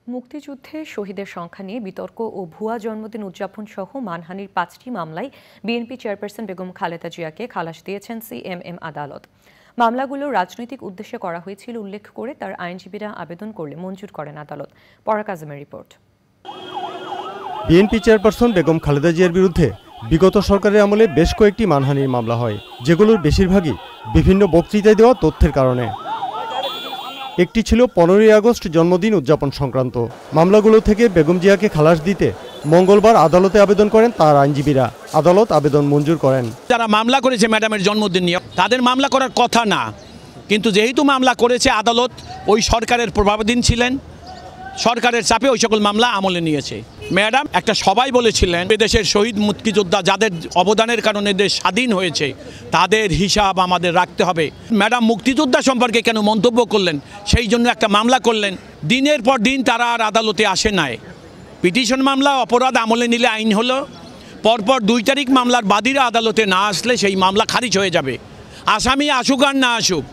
মুক্তিযুদ্ধে শহীদের সংখ্যা নিয়ে বিতর্ক ও ভুয়া জন্মদিন উদযাপন সহ মানহানির 5টি মামলায় বিএনপি চেয়ারপারসন বেগম খালেদা জিয়াকে খালাস দিয়েছেন সিএমএম আদালত। মামলাগুলো রাজনৈতিক উদ্দেশ্যে করা হয়েছিল উল্লেখ করে তার আইনজীবীরা আবেদন করলে মঞ্জুর করেন আদালত। পরাগ আজমের report. BNP chairperson Begum Khaleda জিয়ার বিরুদ্ধে বিগত সরকারের আমলে বেশ কয়েকটি মানহানির মামলা হয়, যেগুলোর বেশিরভাগই বিভিন্ন বক্তৃতায় দেওয়া তথ্যের কারণে। একটি ছিল 15ই আগস্ট জন্মদিন উদযাপন সংক্রান্ত। মামলাগুলো থেকে বেগম জিয়াকে খালাস দিতে মঙ্গলবার আদালতে আবেদন করেন তার আইনজীবীরা। আদালত আবেদন মঞ্জুর করেন। যারা মামলা করেছে ম্যাডামের জন্মদিন নিয়ে, তাদের মামলা করার কথা না, কিন্তু যেহেতু মামলা করেছে আদালত ওই সরকারের প্রভাবাধীন ছিলেন, সরকারের চাপে ওই সকল মামলা আমলে নিয়েছে। ম্যাডাম একটা সবাই বলেছিলেন দেশের শহীদ মুক্তিযোদ্ধা যাদের অবদানের কারণে দেশ স্বাধীন হয়েছে তাদের হিসাব আমাদের রাখতে হবে। ম্যাডাম মুক্তিযোদ্ধা সম্পর্কে কেন মন্তব্য করলেন, সেই জন্য একটা মামলা করলেন। দিনের পর দিন তারা আর আদালতে আসে নাই। পিটিশন মামলা অপরাধ আমলে নিলে আইন হলো, পরপর 2 তারিখ মামলার বাদীরা আদালতে না আসলে সেই মামলা খারিজ হয়ে যাবে, আসামি আসুক আর না আসুক।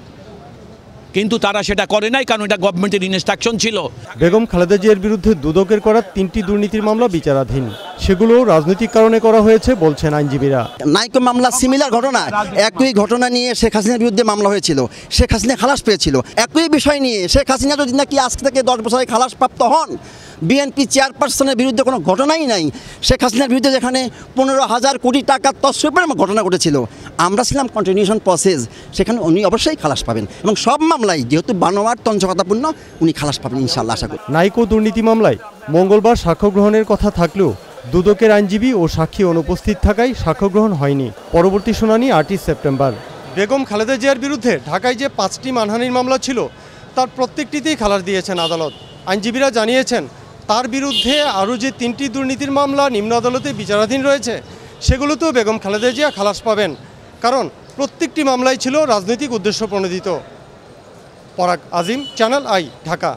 কিন্তু তারা সেটা করে নাই, কারণ এটা গভর্নমেন্টের ইনস্ট্রাকশন ছিল। বেগম খালেদা জিয়ার বিরুদ্ধে দুদকের করা 3টি দুর্নীতির মামলা বিচারাধীন, সেগুলো রাজনৈতিক কারণে করা হয়েছে বলছেন আইনজীবীরা। নাইকো মামলা সিমিলার ঘটনা, একই ঘটনা নিয়ে শেখ হাসিনার বিরুদ্ধে মামলা হয়েছিল, শেখ হাসিনা খালাস পেয়েছিল। একই বিষয় নিয়ে শেখ হাসিনা যদি নাকি আজ থেকে 10 বছরে খালাস প্রাপ্ত হন, বিএনপি চেয়ারপারসনের বিরুদ্ধে কোনো ঘটনাই নাই। শেখ হাসিনার বিরুদ্ধে যেখানে 15,000 কোটি টাকা তছরূপের ঘটনা ঘটেছিল, আমরা ছিলাম কন্টিনিউশন প্রসেস, সেখানে উনি অবশ্যই খালাস পাবেন এবং সব মামলায় যেহেতু বানোয়ার তঞ্চকতাপূর্ণ উনি খালাস পাবেন ইনশাআল্লাহ আশা করি। নাইকো দুর্নীতি মামলায় মঙ্গলবার সাক্ষ্য গ্রহণের কথা থাকলেও দুদকের আইনজীবী ও সাক্ষী অনুপস্থিত থাকায় সাক্ষ্য গ্রহণ হয়নি। পরবর্তী শুনানি 8ই সেপ্টেম্বর। বেগম খালেদা জিয়ার বিরুদ্ধে ঢাকায় যে 5টি মানহানির মামলা ছিল তার প্রত্যেকটিতেই খালাস দিয়েছেন আদালত। আইনজীবীরা জানিয়েছেন তার বিরুদ্ধে আরও যে 3টি দুর্নীতির মামলা নিম্ন আদালতে বিচারাধীন রয়েছে, সেগুলোতেও বেগম খালেদা জিয়া খালাস পাবেন, কারণ প্রত্যেকটি মামলাই ছিল রাজনৈতিক উদ্দেশ্য প্রণোদিত। পরাগ আজিম, চ্যানেল আই, ঢাকা।